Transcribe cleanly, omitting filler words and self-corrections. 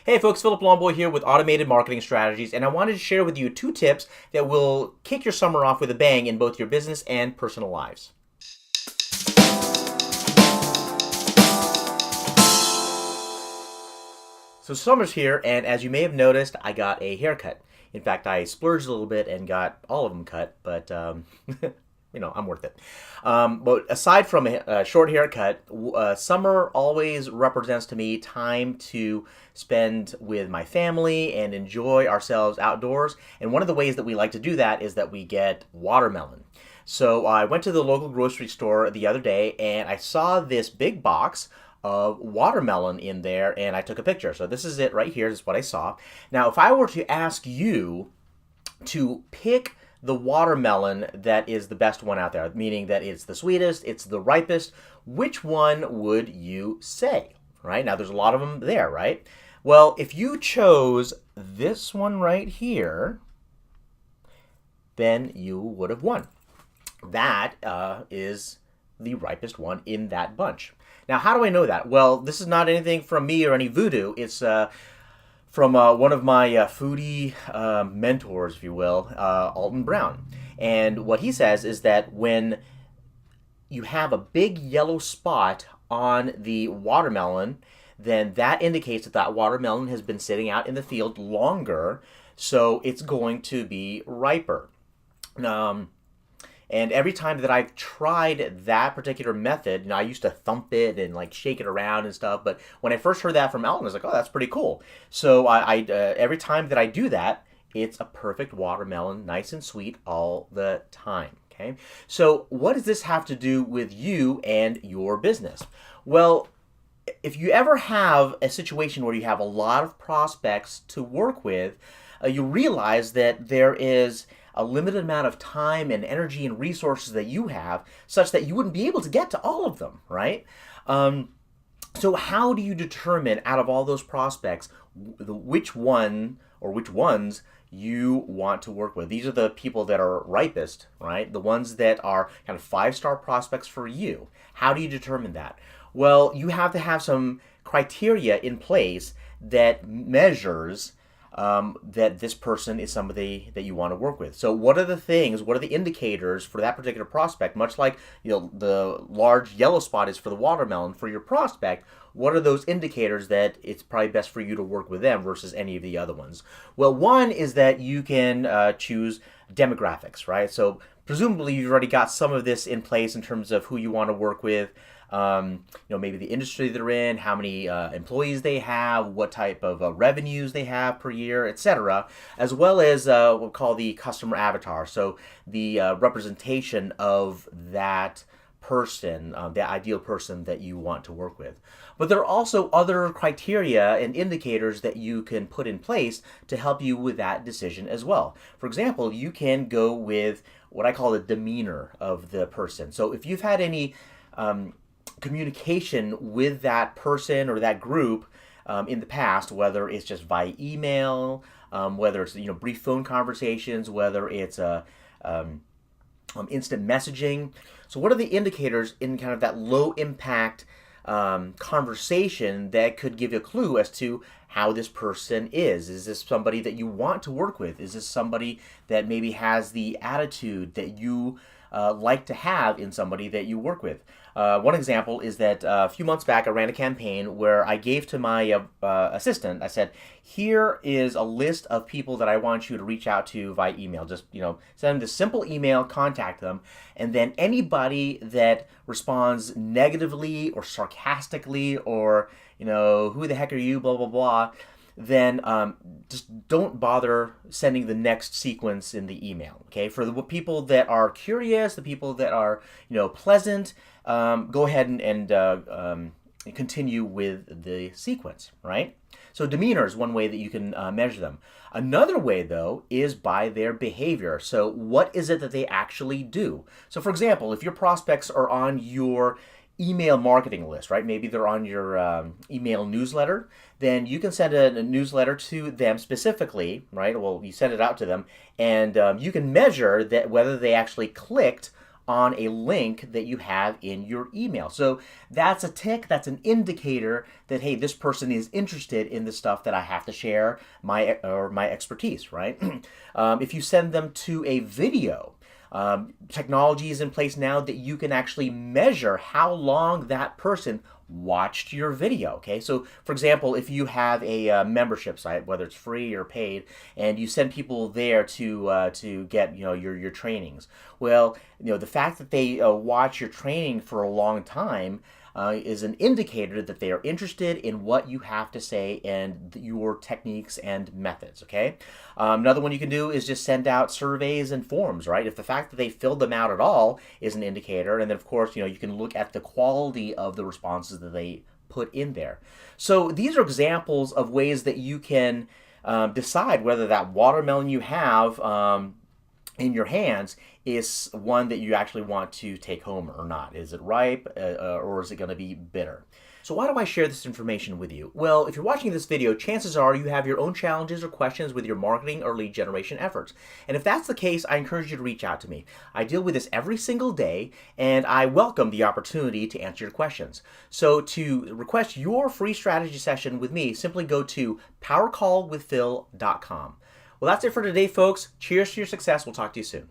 Hey folks, Philip Longboy here with Automated Marketing Strategies, and I wanted to share with you 2 tips that will kick your summer off with a bang in both your business and personal lives. So summer's here, and as you may have noticed, I got a haircut. In fact, I splurged a little bit and got all of them cut, but I'm worth it. But aside from a short haircut, summer always represents to me time to spend with my family and enjoy ourselves outdoors. And one of the ways that we like to do that is that we get watermelon. So I went to the local grocery store the other day and I saw this big box of watermelon in there and I took a picture. So this is it right here. This is what I saw. Now, if I were to ask you to pick the watermelon that is the best one out there, meaning that it's the sweetest, it's the ripest, which one would you say? Right? Now, there's a lot of them there, right? Well, if you chose this one right here, then you would have won. That is the ripest one in that bunch. Now, how do I know that? Well, this is not anything from me or any voodoo. It's from one of my foodie mentors, if you will, Alton Brown. And what he says is that when you have a big yellow spot on the watermelon, then that indicates that that watermelon has been sitting out in the field longer, so it's going to be riper. And every time that I've tried that particular method, I used to thump it and like shake it around and stuff. But when I first heard that from Alton, I was like, oh, that's pretty cool. So every time that I do that, it's a perfect watermelon, nice and sweet all the time. Okay. So what does this have to do with you and your business? Well, if you ever have a situation where you have a lot of prospects to work with, you realize that there is a limited amount of time and energy and resources that you have such that you wouldn't be able to get to all of them, right? So how do you determine out of all those prospects which one or which ones you want to work with? These are the people that are ripest, right? The ones that are kind of 5-star prospects for you. How do you determine that? Well, you have to have some criteria in place that measures that this person is somebody that you want to work with. So what are the things, what are the indicators for that particular prospect? Much like the large yellow spot is for the watermelon, for your prospect, what are those indicators that it's probably best for you to work with them versus any of the other ones? Well, one is that you can choose demographics, right? So presumably you've already got some of this in place in terms of who you want to work with. Maybe the industry they're in, how many employees they have, what type of revenues they have per year, etc., as well as what we call the customer avatar. So the representation of that person, the ideal person that you want to work with. But there are also other criteria and indicators that you can put in place to help you with that decision as well. For example, you can go with what I call the demeanor of the person. So if you've had any communication with that person or that group in the past, whether it's just via email, whether it's brief phone conversations, whether it's instant messaging. So what are the indicators in kind of that low impact conversation that could give you a clue as to how this person is? Is this somebody that you want to work with? Is this somebody that maybe has the attitude that you like to have in somebody that you work with? One example is that a few months back I ran a campaign where I gave to my assistant, I said, here is a list of people that I want you to reach out to via email. Just, send them this simple email, contact them, and then anybody that responds negatively or sarcastically or, who the heck are you, blah, blah, blah, then just don't bother sending the next sequence in the email, okay? For the people that are curious, the people that are, pleasant, go ahead and continue with the sequence, right? So demeanor is one way that you can measure them. Another way, though, is by their behavior. So what is it that they actually do? So, for example, if your prospects are on your email marketing list, right? Maybe they're on your email newsletter, then you can send a newsletter to them specifically, right? Well, you send it out to them, and you can measure that whether they actually clicked on a link that you have in your email. So that's a tick, that's an indicator that, hey, this person is interested in the stuff that I have to share, my expertise, right? If you send them to a video, technology is in place now that you can actually measure how long that person watched your video. Okay, so for example, if you have a membership site, whether it's free or paid, and you send people there to get your trainings, well, the fact that they watch your training for a long time is an indicator that they are interested in what you have to say and your techniques and methods, okay? Another one you can do is just send out surveys and forms, right? If the fact that they filled them out at all is an indicator, and then of course, you can look at the quality of the responses that they put in there. So these are examples of ways that you can decide whether that watermelon you have in your hands is one that you actually want to take home or not. Is it ripe or is it going to be bitter? So why do I share this information with you? Well, if you're watching this video, chances are you have your own challenges or questions with your marketing or lead generation efforts. And if that's the case, I encourage you to reach out to me. I deal with this every single day, and I welcome the opportunity to answer your questions. So to request your free strategy session with me, simply go to powercallwithphil.com. Well, that's it for today, folks. Cheers to your success. We'll talk to you soon.